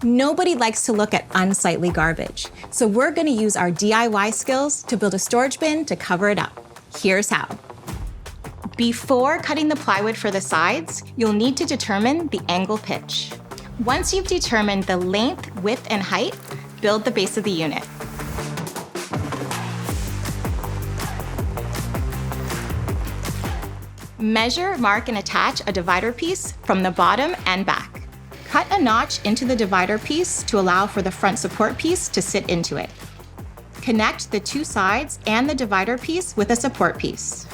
Nobody likes to look at unsightly garbage, so we're gonna use our DIY skills to build a storage bin to cover it up. Here's how. Before cutting the plywood for the sides, you'll need to determine the angle pitch. Once you've determined the length, width, and height, build the base of the unit. Measure, mark, and attach a divider piece from the bottom and back. Cut a notch into the divider piece to allow for the front support piece to sit into it. Connect the two sides and the divider piece with a support piece.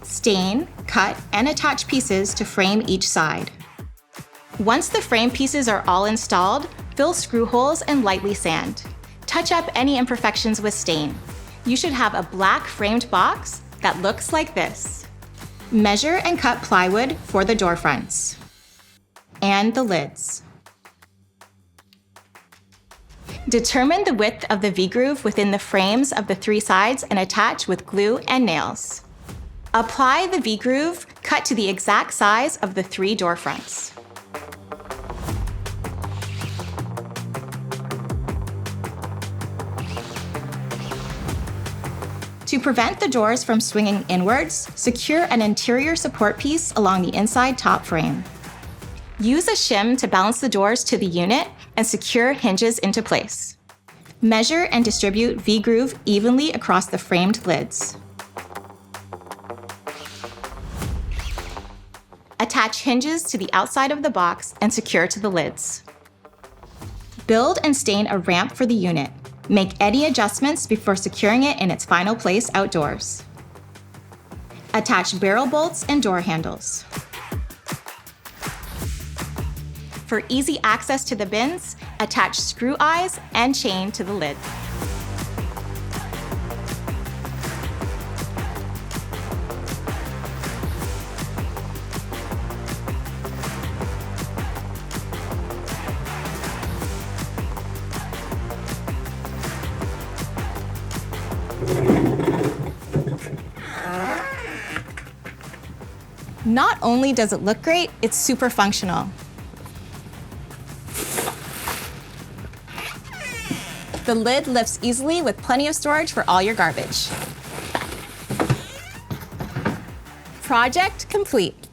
Stain, cut, and attach pieces to frame each side. Once the frame pieces are all installed, fill screw holes and lightly sand. Touch up any imperfections with stain. You should have a black framed box that looks like this. Measure and cut plywood for the door fronts and the lids. Determine the width of the V-groove within the frames of the three sides and attach with glue and nails. Apply the V-groove cut to the exact size of the three door fronts. To prevent the doors from swinging inwards, secure an interior support piece along the inside top frame. Use a shim to balance the doors to the unit and secure hinges into place. Measure and distribute V-groove evenly across the framed lids. Attach hinges to the outside of the box and secure to the lids. Build and stain a ramp for the unit. Make any adjustments before securing it in its final place outdoors. Attach barrel bolts and door handles. For easy access to the bins, attach screw eyes and chain to the lid. Not only does it look great, it's super functional. The lid lifts easily with plenty of storage for all your garbage. Project complete.